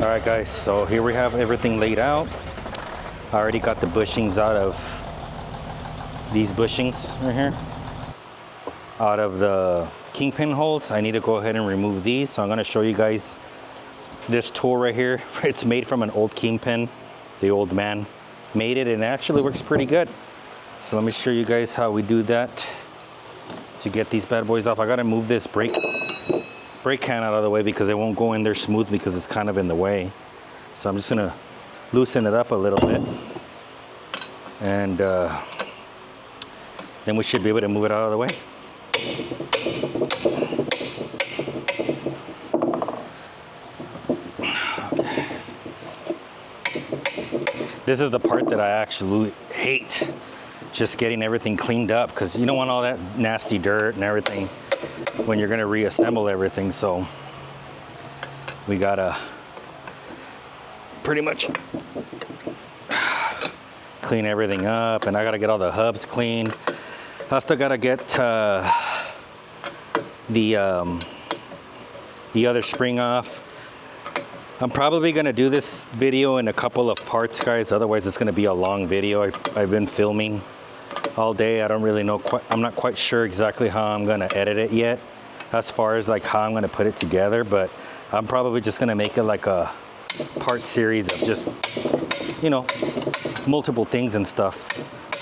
All right guys, so here we have everything laid out. I already got the bushings out of these bushings right here, out of the kingpin holes. I need to go ahead and remove these. So I'm going to show you guys this tool right here. It's made from an old kingpin. The old man made it and it actually works pretty good. So let me show you guys how we do that to get these bad boys off. I got to move this brake can out of the way because it won't go in there smoothly because it's kind of in the way. So I'm just gonna loosen it up a little bit, and then we should be able to move it out of the way. Okay. This is the part that I actually hate, just getting everything cleaned up, because you don't want all that nasty dirt and everything when you're gonna reassemble everything. So we gotta pretty much clean everything up, and I gotta get all the hubs clean. I still gotta get the other spring off. I'm probably gonna do this video in a couple of parts, guys, otherwise it's gonna be a long video. I've been filming all day. I don't really know I'm not quite sure exactly how I'm gonna edit it yet, as far as like how I'm gonna put it together, but I'm probably just gonna make it like a part series of just, you know, multiple things and stuff,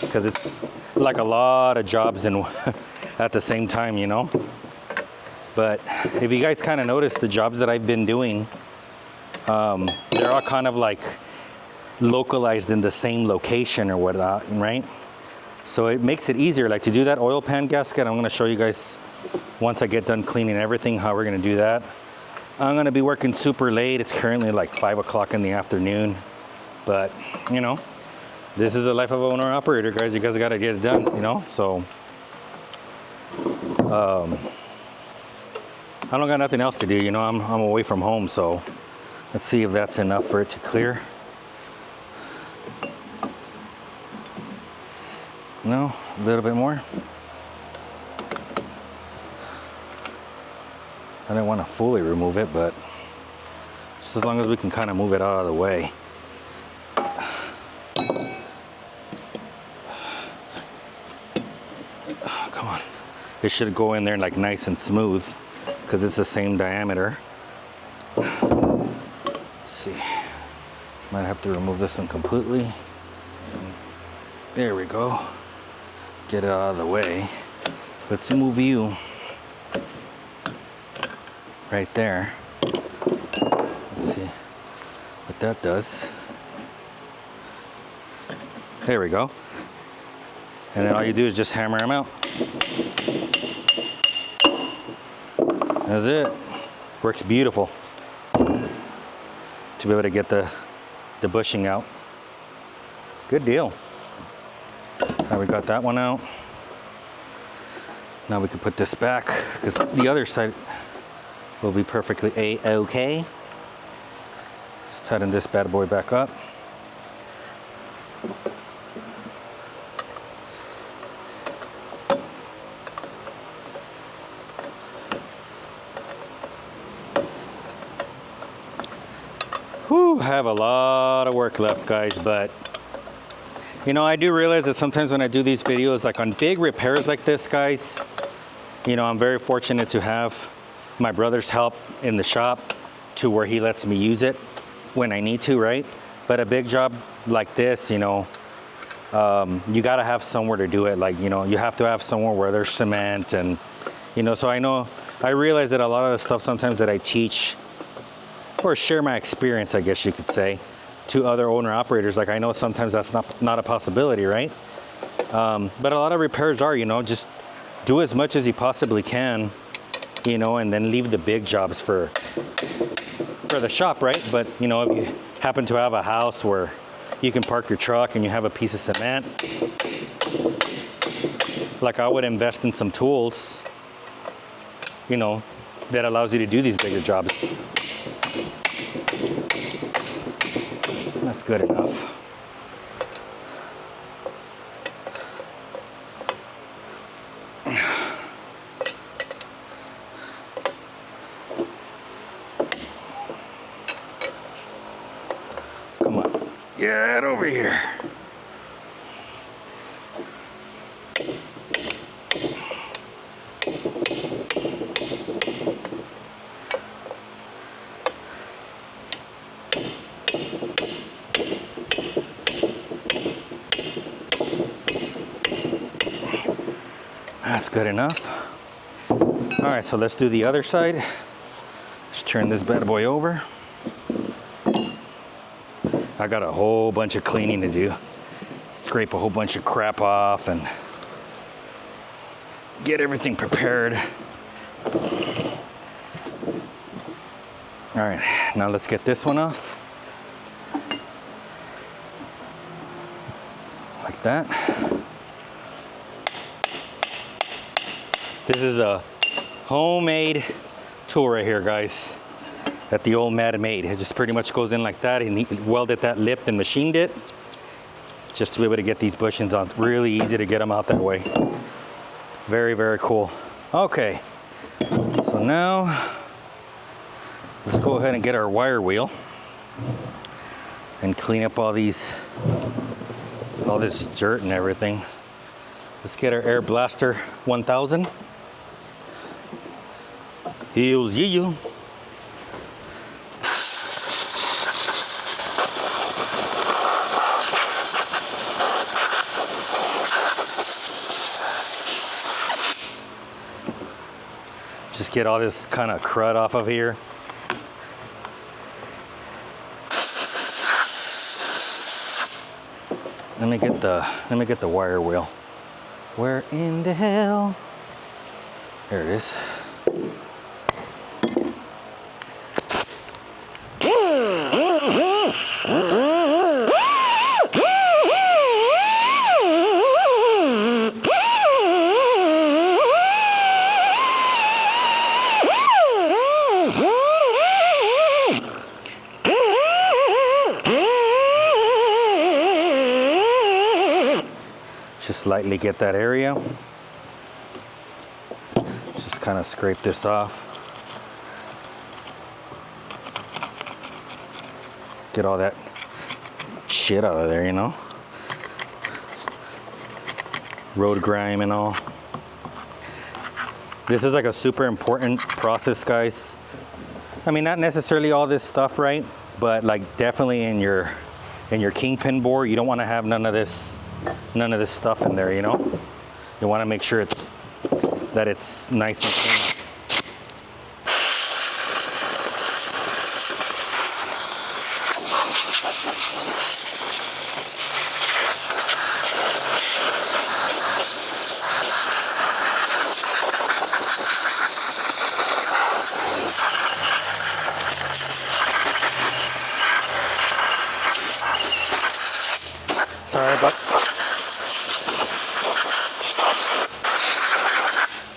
because it's like a lot of jobs and at the same time, you know. But if you guys kind of notice, the jobs that I've been doing, they're all kind of like localized in the same location or whatnot, right? So it makes it easier, like to do that oil pan gasket. I'm gonna show you guys once I get done cleaning everything how we're gonna do that. I'm gonna be working super late. It's currently like 5 o'clock in the afternoon, but you know, this is the life of an owner operator, guys. You guys gotta get it done, you know. So I don't got nothing else to do, you know. I'm away from home, so let's see if that's enough for it to clear. No, a little bit more. I didn't want to fully remove it, but just as long as we can kind of move it out of the way. Oh, come on. It should go in there like nice and smooth because it's the same diameter. Let's see. Might have to remove this one completely. There we go. Get it out of the way. Let's move you right there. Let's see what that does. There we go. And then all you do is just hammer them out. That's it. Works beautiful to be able to get the bushing out. Good deal. Now we got that one out. Now we can put this back because the other side will be perfectly a-okay. Just tighten this bad boy back up. Whew, I have a lot of work left, guys, but you know, I do realize that sometimes when I do these videos, like on big repairs like this, guys, you know, I'm very fortunate to have my brother's help in the shop to where he lets me use it when I need to, right? But a big job like this, you know, you gotta have somewhere to do it. Like, you know, you have to have somewhere where there's cement and, you know, so I realize that a lot of the stuff sometimes that I teach or share my experience, I guess you could say, to other owner operators. Like I know sometimes that's not a possibility, right? But a lot of repairs are, you know, just do as much as you possibly can, you know, and then leave the big jobs for the shop, right? But you know, if you happen to have a house where you can park your truck and you have a piece of cement, like I would invest in some tools, you know, that allows you to do these bigger jobs. That's good enough. Get over here. That's good enough. All right, so let's do the other side. Let's turn this bad boy over. I got a whole bunch of cleaning to do. Scrape a whole bunch of crap off and get everything prepared. All right, now let's get this one off. Like that. This is a homemade tool right here, guys, that the old man made. It just pretty much goes in like that, and he welded that lip and machined it just to be able to get these bushings on. Really easy to get them out that way. Very, very cool. Okay, so now let's go ahead and get our wire wheel and clean up all this dirt and everything. Let's get our air blaster 1000. Heels you. Just get all this kind of crud off of here. Let me get the wire wheel. Where in the hell? There it is. Just lightly get that area. Just kind of scrape this off. Get all that shit out of there, you know? Road grime and all. This is like a super important process, guys. I mean, not necessarily all this stuff, right? But like definitely in your kingpin bore, you don't want to have none of this stuff in there, you know? You want to make sure that it's nice and clean.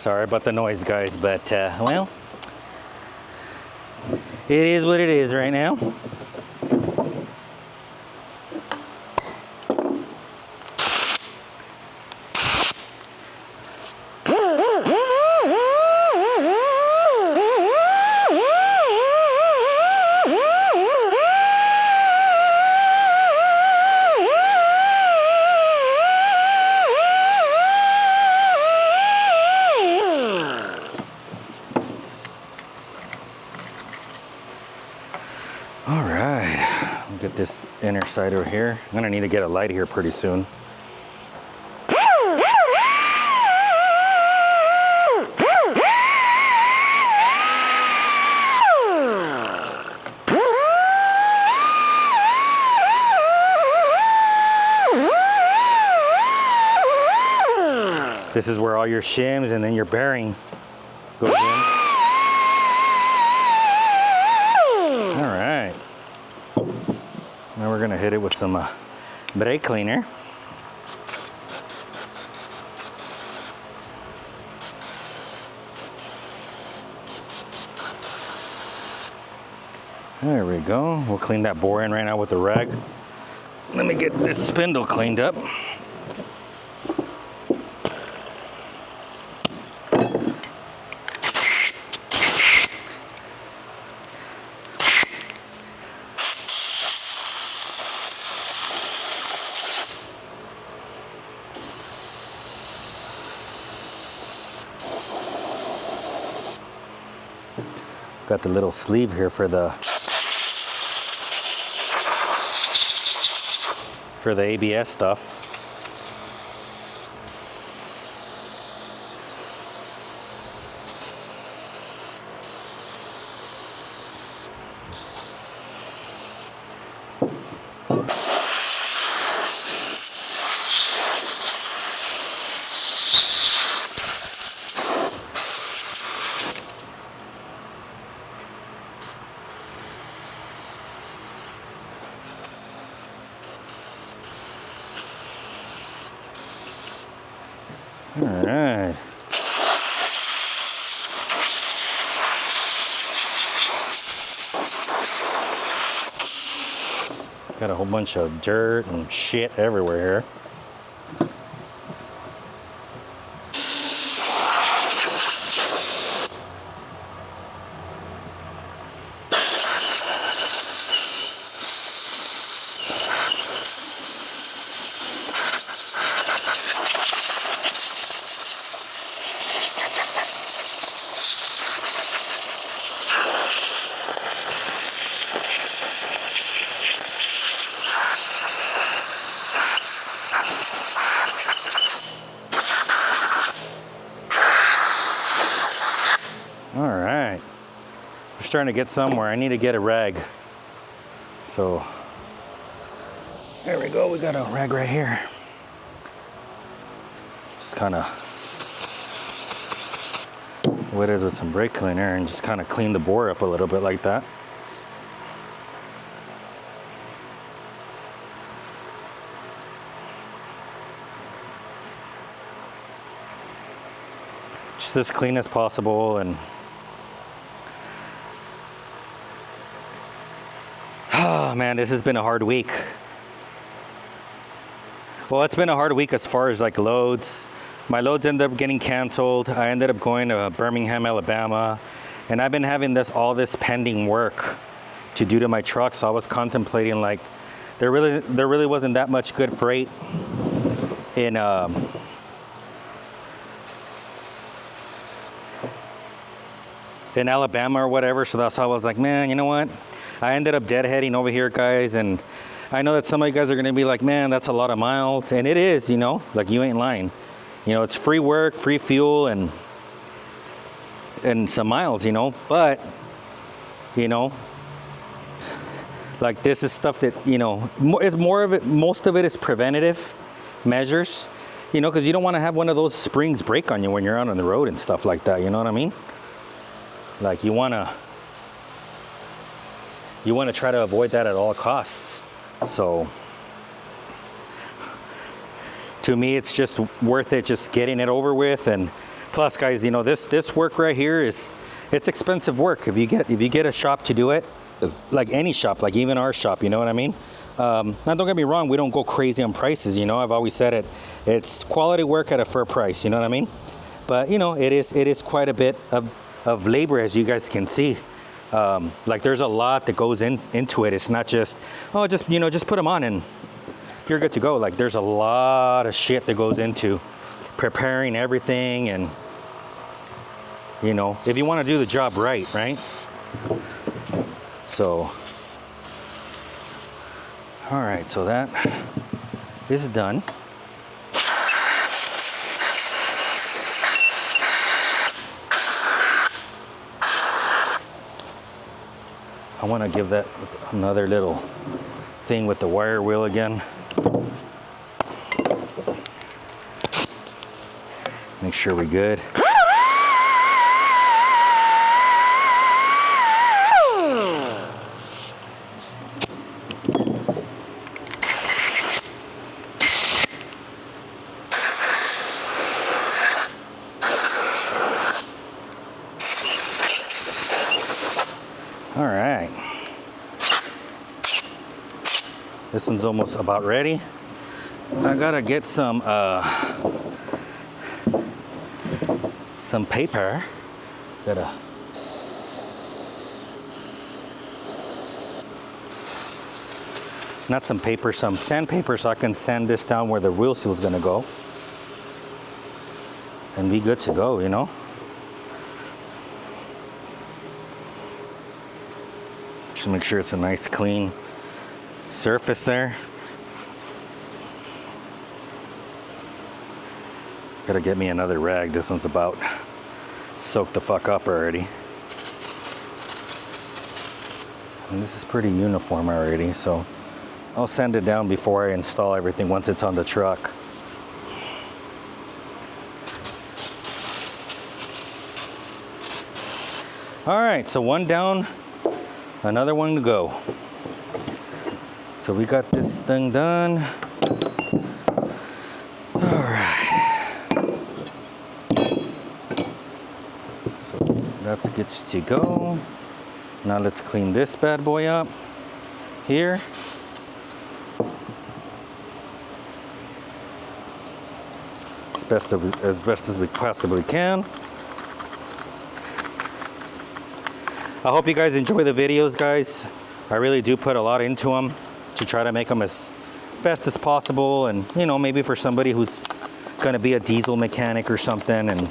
Sorry about the noise, guys, but well, it is what it is right now. All right, I'll get this inner side over here. I'm gonna need to get a light here pretty soon. This is where all your shims and then your bearing goes in. Now we're gonna hit it with some brake cleaner. There we go. We'll clean that bore in right now with the rag. Let me get this spindle cleaned up. Got the little sleeve here for the ABS stuff. All right. Got a whole bunch of dirt and shit everywhere here. All right, we're starting to get somewhere. I need to get a rag. So there we go, we got a rag right here. Just kind of wet it with some brake cleaner and just kind of clean the bore up a little bit like that. Just as clean as possible. And oh man, this has been a hard week. Well, it's been a hard week as far as like loads. My loads ended up getting canceled. I ended up going to Birmingham, Alabama, and I've been having all this pending work to do to my truck. So I was contemplating, like, there really wasn't that much good freight in Alabama or whatever. So that's how I was like, man, you know what? I ended up deadheading over here, guys, and I know that some of you guys are gonna be like, man, that's a lot of miles, and it is, you know, like, you ain't lying. You know, it's free work, free fuel, and some miles, you know, but, you know, like, this is stuff that, you know, it's more of it, most of it is preventative measures, you know, because you don't want to have one of those springs break on you when you're out on the road and stuff like that, you know what I mean? Like, you want to try to avoid that at all costs. So to me, it's just worth it, just getting it over with. And plus, guys, you know, this work right here it's expensive work. If you get a shop to do it, like any shop, like even our shop, you know what I mean? Now, don't get me wrong, we don't go crazy on prices, you know. I've always said it's quality work at a fair price, you know what I mean? But, you know, it is quite a bit of labor, as you guys can see. Like, there's a lot that goes into it. It's not just, oh, just, you know, just put them on and you're good to go. Like, there's a lot of shit that goes into preparing everything, and, you know, if you want to do the job right? So, all right, so that is done. I want to give that another little thing with the wire wheel again. Make sure we're good. All right. This one's almost about ready. I gotta get some paper. Not some paper, some sandpaper, so I can sand this down where the wheel seal is gonna go and be good to go, you know. Just make sure it's a nice clean surface there. Gotta get me another rag. This one's about soaked the fuck up already. And this is pretty uniform already, so I'll sand it down before I install everything once it's on the truck. All right, so one down, another one to go. So we got this thing done. All right. So that's good to go. Now let's clean this bad boy up here. As best as we possibly can. I hope you guys enjoy the videos, guys. I really do put a lot into them to try to make them as best as possible. And, you know, maybe for somebody who's going to be a diesel mechanic or something and,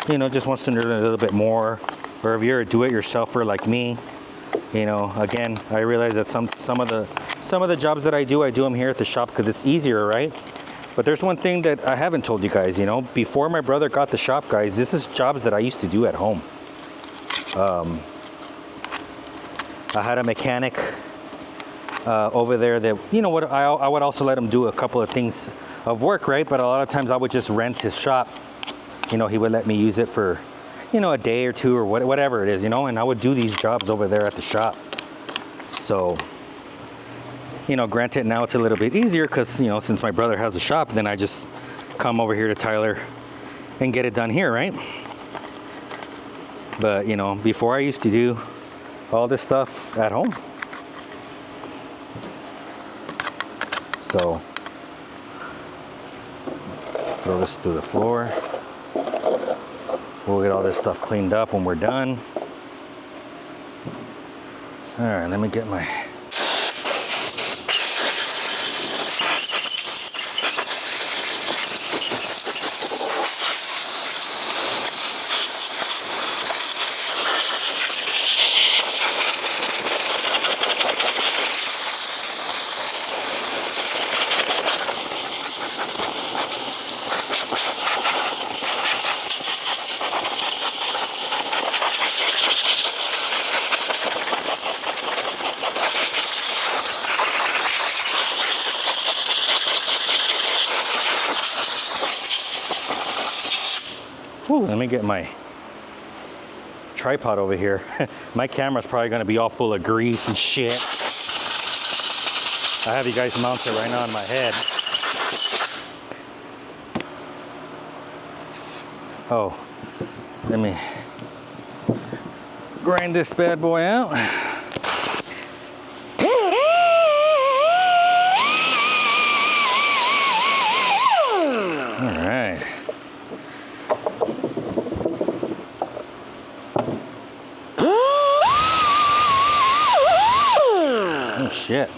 you know, just wants to learn a little bit more. Or if you're a do-it-yourselfer like me, you know, again, I realize that some of the jobs that I do them here at the shop because it's easier, right? But there's one thing that I haven't told you guys, you know, before my brother got the shop, guys, this is jobs that I used to do at home. I had a mechanic over there that, you know what, I would also let him do a couple of things of work, right? But a lot of times I would just rent his shop. You know, he would let me use it for, you know, a day or two or whatever it is, you know, and I would do these jobs over there at the shop. So, you know, granted, now it's a little bit easier because, you know, since my brother has a shop, then I just come over here to Tyler and get it done here, right? But, you know, before I used to do all this stuff at home. So, throw this through the floor. We'll get all this stuff cleaned up when we're done. All right, let me get my... Ooh, let me get my tripod over here. My camera's probably gonna be all full of grease and shit. I have you guys mounted right now on my head. Oh, let me grind this bad boy out. Shit.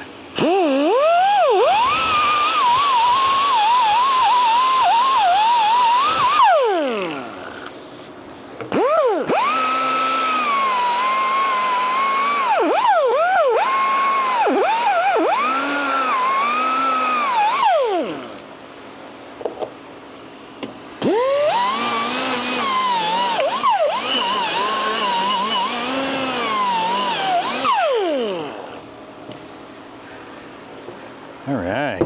All right.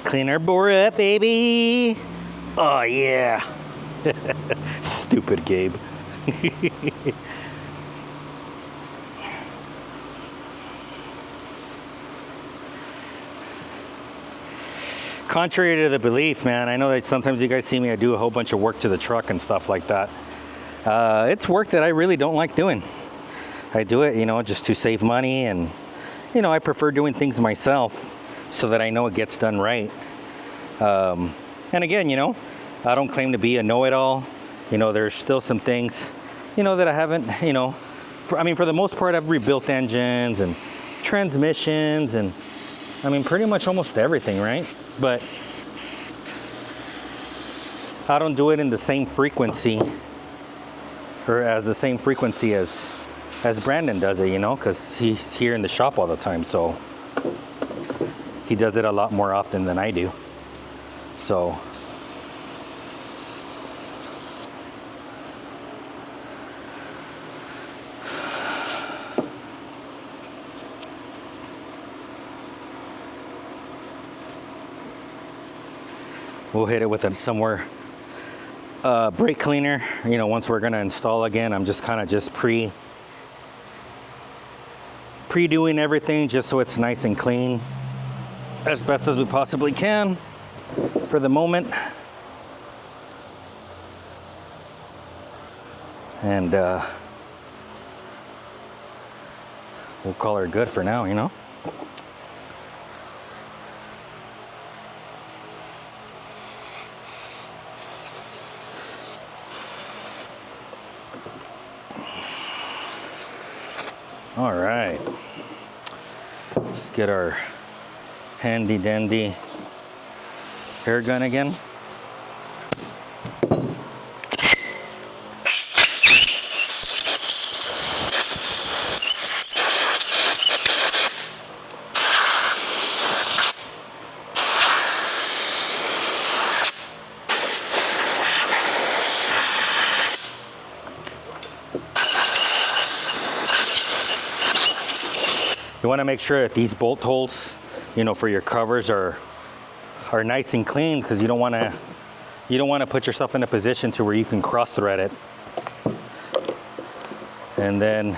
Clean our bore up, baby. Oh, yeah. Stupid Gabe. Contrary to the belief, man, I know that sometimes you guys see me, I do a whole bunch of work to the truck and stuff like that. It's work that I really don't like doing. I do it, you know, just to save money, and, you know, I prefer doing things myself so that I know it gets done right. And again, you know, I don't claim to be a know-it-all. You know, there's still some things, you know, that I haven't, you know, I mean, for the most part, I've rebuilt engines and transmissions and, I mean, pretty much almost everything, right? But I don't do it in the same frequency, or as the same frequency as Brandon does it, you know, because he's here in the shop all the time, so he does it a lot more often than I do. So we'll hit it with somewhere brake cleaner. You know, once we're gonna install again, I'm just kind of just pre-doing everything just so it's nice and clean as best as we possibly can for the moment. And we'll call her good for now, you know. All right, let's get our handy dandy air gun again. You want to make sure that these bolt holes, you know, for your covers are nice and clean, because you don't want to put yourself in a position to where you can cross thread it, and then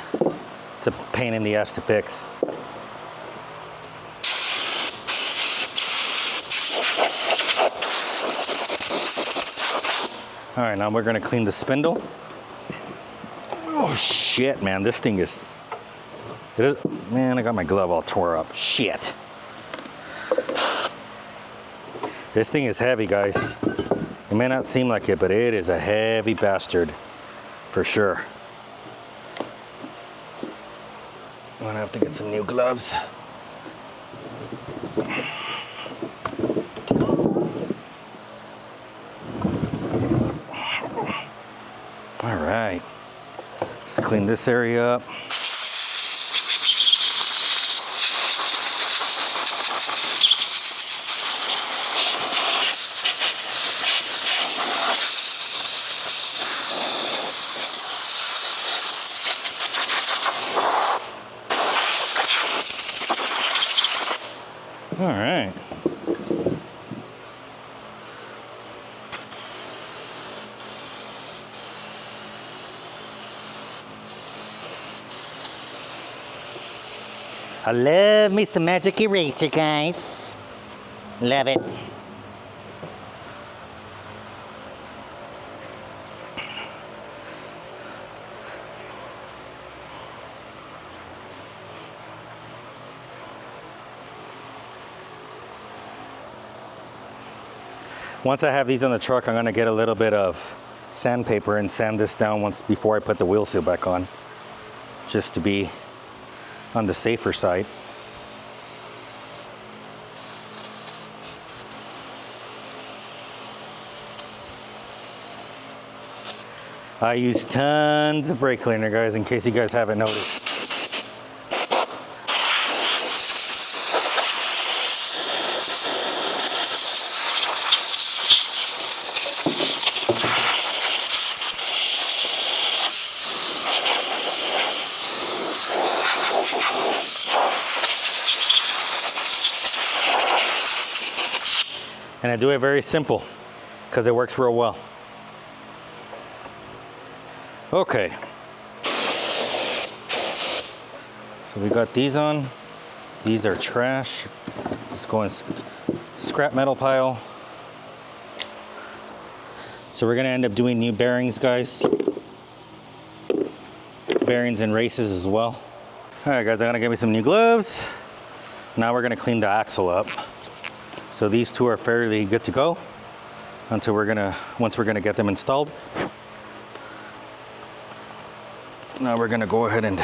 it's a pain in the ass to fix. All right, now we're going to clean the spindle. Oh shit, man, this thing is. Man, I got my glove all tore up. Shit. This thing is heavy, guys. It may not seem like it, but it is a heavy bastard, for sure. I'm gonna have to get some new gloves. All right, let's clean this area up. All right. I love me some magic eraser, guys. Love it. Once I have these on the truck, I'm gonna get a little bit of sandpaper and sand this down before I put the wheel seal back on, just to be on the safer side. I use tons of brake cleaner, guys, in case you guys haven't noticed. And I do it very simple because it works real well. Okay. So we got these on. These are trash. Let's go in scrap metal pile. So we're gonna end up doing new bearings, guys. Bearings and races as well. All right, guys, I'm gonna get me some new gloves. Now we're gonna clean the axle up. So these two are fairly good to go until once we're gonna get them installed. Now we're gonna go ahead and,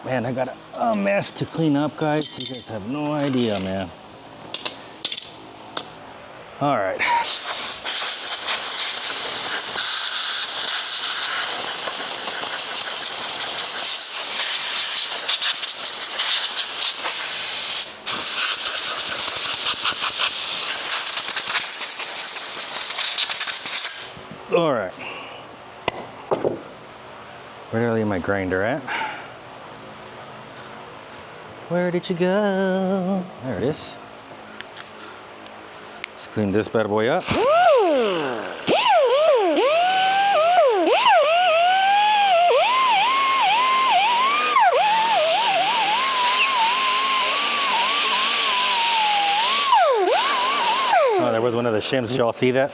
man, I got a mess to clean up, guys. You guys have no idea, man. All right. All right. Where did I leave my grinder at? Where did you go? There it is. Let's clean this bad boy up. Oh, there was one of the shims. Did y'all see that?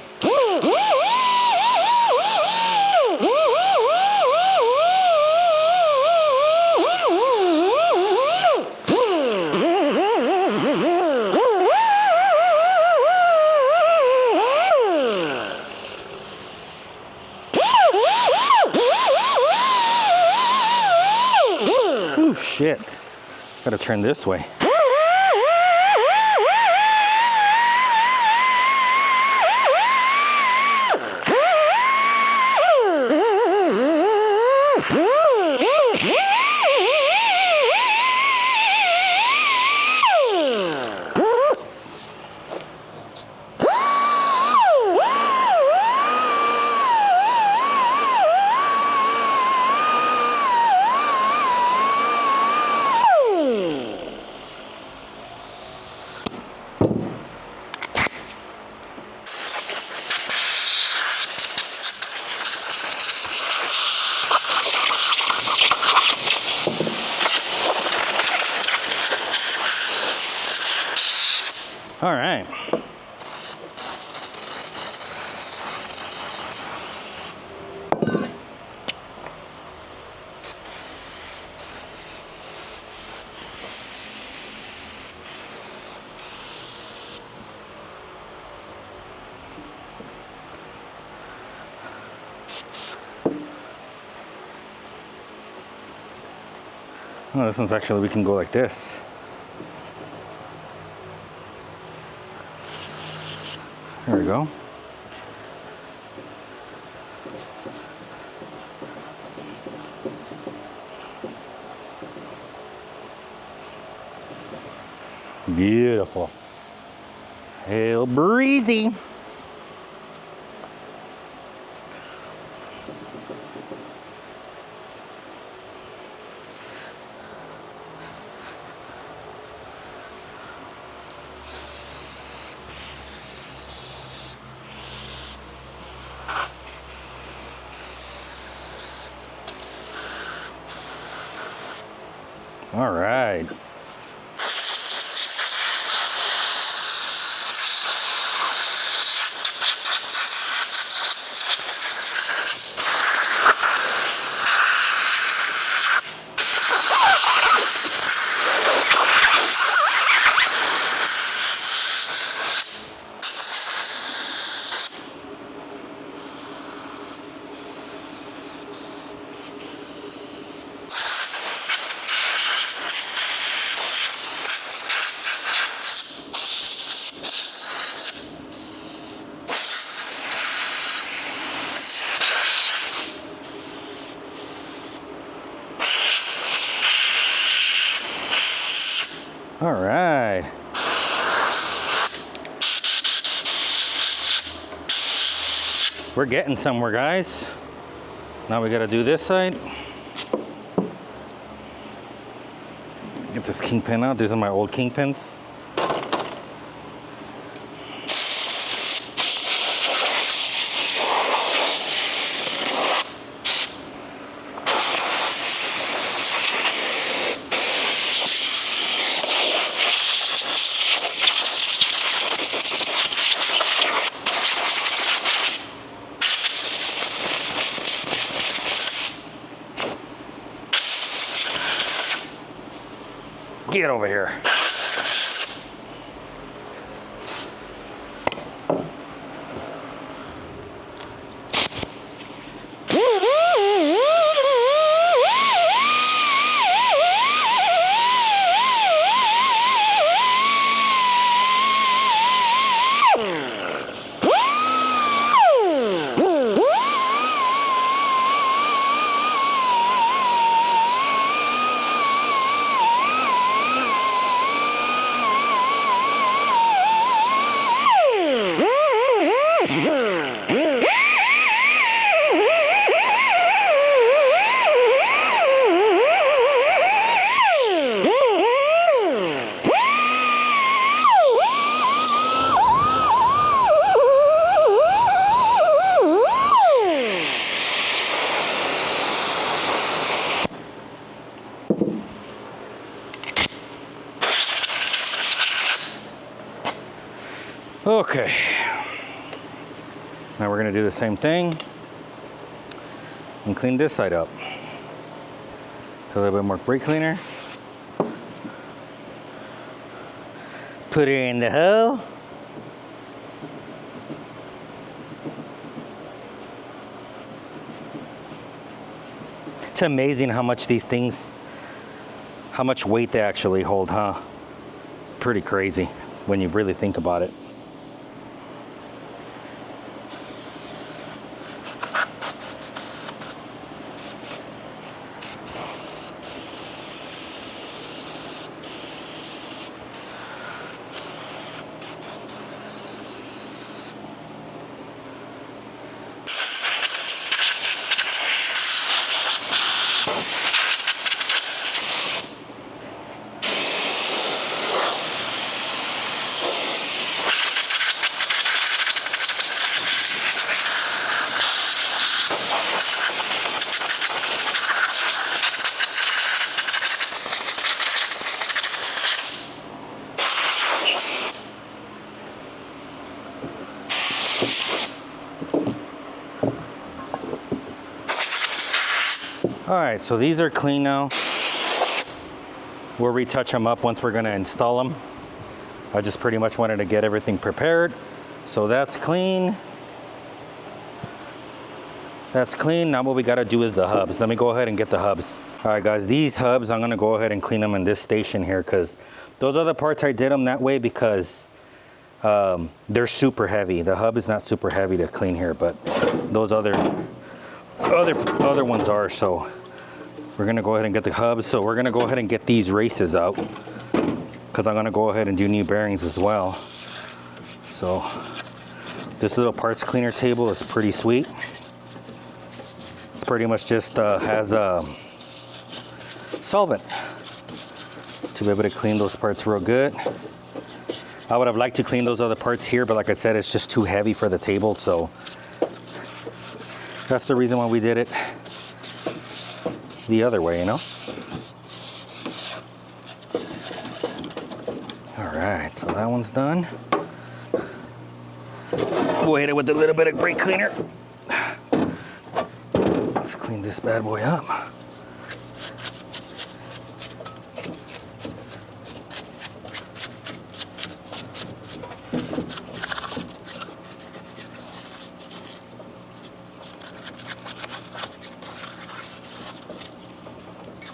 Oh shit. Gotta turn this way. All right. Oh, this one's actually, we can go like this. There we go. Beautiful. Hell breezy. All right. All right. We're getting somewhere, guys. Now we gotta do this side. Get this kingpin out. These are my old kingpins. Get over here. Okay. Now we're gonna do the same thing and clean this side up. A little bit more brake cleaner. Put it in the hole. It's amazing how much these things, how much weight they actually hold, huh? It's pretty crazy when you really think about it. All right, so these are clean now. We'll retouch them up once we're gonna install them. I just pretty much wanted to get everything prepared. So that's clean. That's clean. Now what we gotta do is the hubs. Let me go ahead and get the hubs. All right, guys, these hubs, I'm gonna go ahead and clean them in this station here because those other parts I did them that way because they're super heavy. The hub is not super heavy to clean here, but those other ones are. So we're gonna go ahead and get the hubs. So we're gonna go ahead and get these races out because I'm gonna go ahead and do new bearings as well. So this little parts cleaner table is pretty sweet. It's pretty much just has a solvent to be able to clean those parts real good. I would have liked to clean those other parts here, but like I said, it's just too heavy for the table. So that's the reason why we did it the other way, you know? All right, so that one's done. We'll hit it with a little bit of brake cleaner. Let's clean this bad boy up.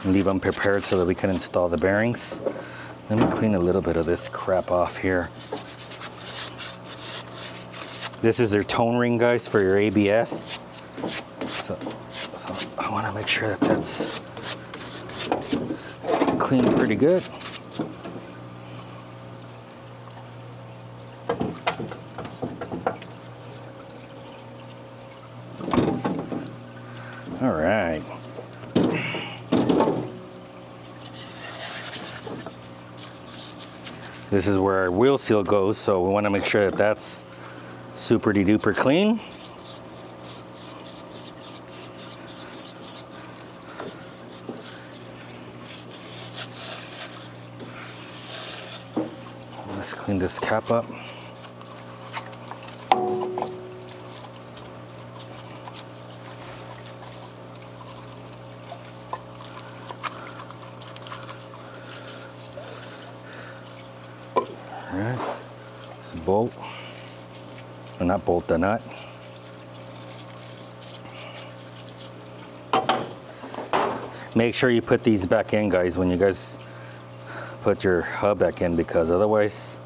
Leave them prepared so that we can install the bearings. Let me clean a little bit of this crap off here. This is their tone ring, guys, for your ABS. So I want to make sure that that's cleaned pretty good. All right. This is where our wheel seal goes, so we want to make sure that that's super duper clean. Let's clean this cap up. Alright, this is bolt, or not bolt, the nut. Make sure you put these back in, guys, when you guys put your hub back in, because otherwise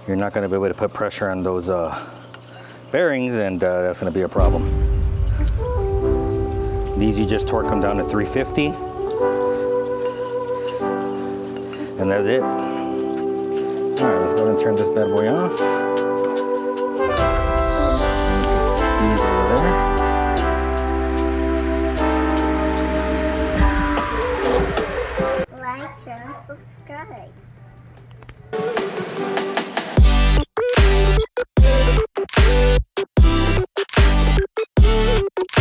you're not going to be able to put pressure on those bearings, and that's going to be a problem. These you just torque them down to 350, and that's it. All right, let's go ahead and turn this bad boy off.